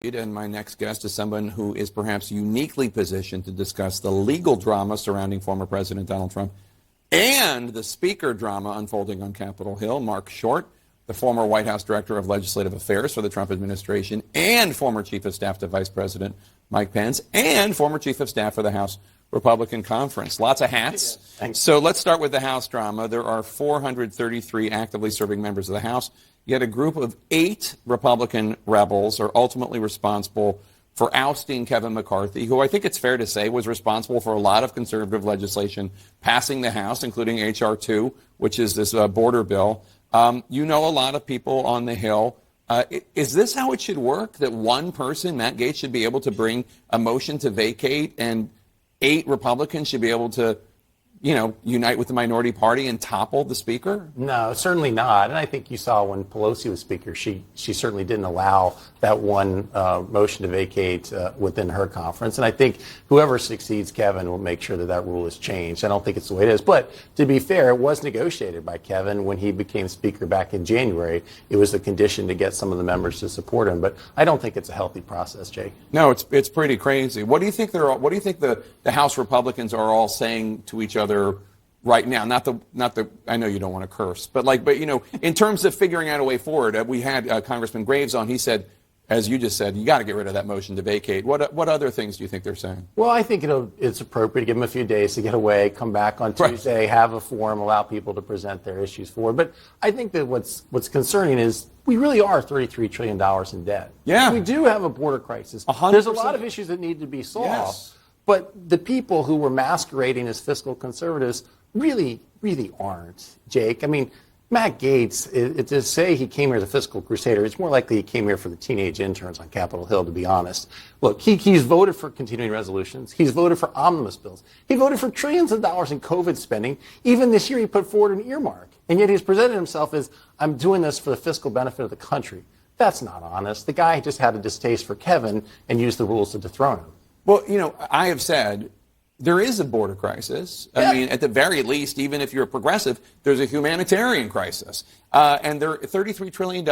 And my next guest is someone who is perhaps uniquely positioned to discuss the legal drama surrounding former President Donald Trump and the speaker drama unfolding on Capitol Hill. Marc Short, the former White House Director of Legislative Affairs for the Trump administration and former Chief of Staff to Vice President Mike Pence and former Chief of Staff for the House Republican Conference. Lots of hats. Thanks. So let's start with the House drama. There are 433 actively serving members of the House. Yet a group of 8 Republican rebels are ultimately responsible for ousting Kevin McCarthy, who I think it's fair to say was responsible for a lot of conservative legislation passing the House, including H.R. 2, which is this border bill. You know a lot of people on the Hill. Is this how it should work, that one person, Matt Gaetz, should be able to bring a motion to vacate and 8 Republicans should be able to, unite with the minority party and topple the speaker? No, certainly not. And I think you saw when Pelosi was speaker, she certainly didn't allow that one motion to vacate within her conference. And I think whoever succeeds Kevin will make sure that that rule is changed. I don't think it's the way it is. But to be fair, it was negotiated by Kevin when he became speaker back in January. It was a condition to get some of the members to support him. But I don't think it's a healthy process, Jake. No, it's pretty crazy. What do you think what do you think the House Republicans are all saying to each other right now? Not the. I know you don't want to curse, but in terms of figuring out a way forward, we had Congressman Graves on. He said, as you just said, you got to get rid of that motion to vacate. What other things do you think they're saying? Well, I think it's appropriate to give them a few days to get away, come back on Tuesday, have a forum, allow people to present their issues forward. But I think that what's concerning is we really are $33 trillion in debt. Yeah. We do have a border crisis. 100%. There's a lot of issues that need to be solved. Yes. But the people who were masquerading as fiscal conservatives really aren't, Jake. I mean, Matt Gaetz, to say he came here as a fiscal crusader, it's more likely he came here for the teenage interns on Capitol Hill, to be honest. Look, he's voted for continuing resolutions. He's voted for omnibus bills. He voted for trillions of dollars in COVID spending. Even this year he put forward an earmark. And yet he's presented himself as, I'm doing this for the fiscal benefit of the country. That's not honest. The guy just had a distaste for Kevin and used the rules to dethrone him. Well, I have said there is a border crisis. I mean, at the very least, even if you're a progressive, there's a humanitarian crisis. And there are $33 trillion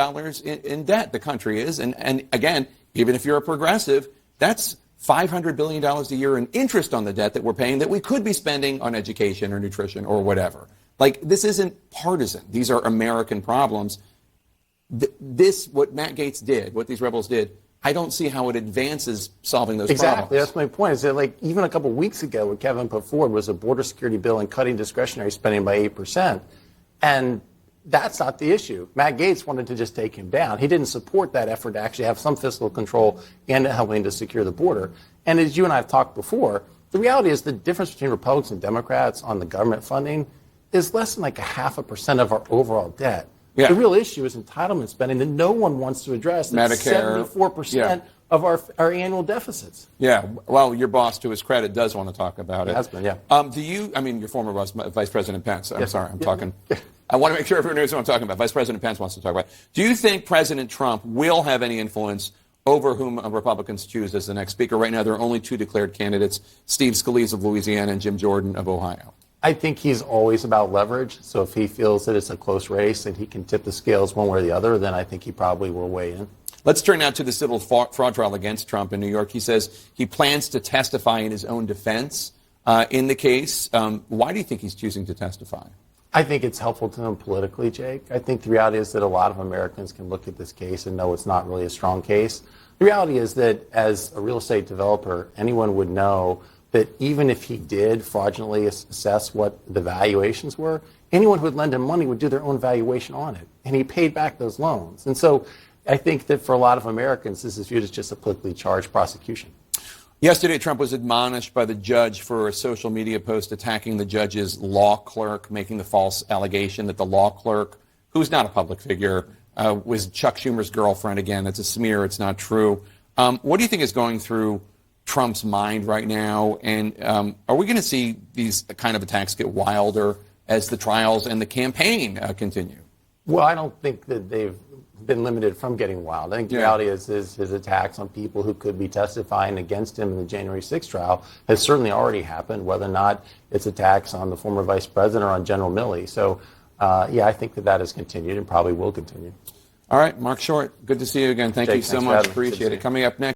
in debt, the country is. And again, even if you're a progressive, that's $500 billion a year in interest on the debt that we're paying that we could be spending on education or nutrition or whatever. This isn't partisan. These are American problems. What Matt Gaetz did, what these rebels did, I don't see how it advances solving those problems. Exactly. That's my point. Is that even a couple of weeks ago, what Kevin put forward was a border security bill and cutting discretionary spending by 8%. And that's not the issue. Matt Gaetz wanted to just take him down. He didn't support that effort to actually have some fiscal control and helping to secure the border. And as you and I have talked before, the reality is the difference between Republicans and Democrats on the government funding is less than 0.5% of our overall debt. Yeah. The real issue is entitlement spending that no one wants to address. That's Medicare. 74% of our annual deficits. Yeah. Well, your boss, to his credit, does want to talk about it. Has been, yeah. Your former boss, Vice President Pence. I'm sorry, I'm talking. I want to make sure everyone knows what I'm talking about. Vice President Pence wants to talk about it. Do you think President Trump will have any influence over whom Republicans choose as the next speaker? Right now, there are only 2 declared candidates, Steve Scalise of Louisiana and Jim Jordan of Ohio. I think he's always about leverage. So if he feels that it's a close race and he can tip the scales one way or the other, then I think he probably will weigh in. Let's turn now to the civil fraud trial against Trump in New York. He says he plans to testify in his own defense in the case. Why do you think he's choosing to testify? I think it's helpful to him politically, Jake. I think the reality is that a lot of Americans can look at this case and know it's not really a strong case. The reality is that as a real estate developer, anyone would know that even if he did fraudulently assess what the valuations were, anyone who would lend him money would do their own valuation on it. And he paid back those loans. And so I think that for a lot of Americans, this is viewed as just a politically charged prosecution. Yesterday, Trump was admonished by the judge for a social media post attacking the judge's law clerk, making the false allegation that the law clerk, who's not a public figure, was Chuck Schumer's girlfriend. Again, that's a smear. It's not true. What do you think is going through Trump's mind right now? And are we going to see these kind of attacks get wilder as the trials and the campaign continue? Well, I don't think that they've been limited from getting wild. I think the reality is his attacks on people who could be testifying against him in the January 6th trial has certainly already happened, whether or not it's attacks on the former vice president or on General Milley. So, I think that has continued and probably will continue. All right, Marc Short, good to see you again. Thank Jake, you so thanks for much. having me. Good to Appreciate see it. you. Coming up next.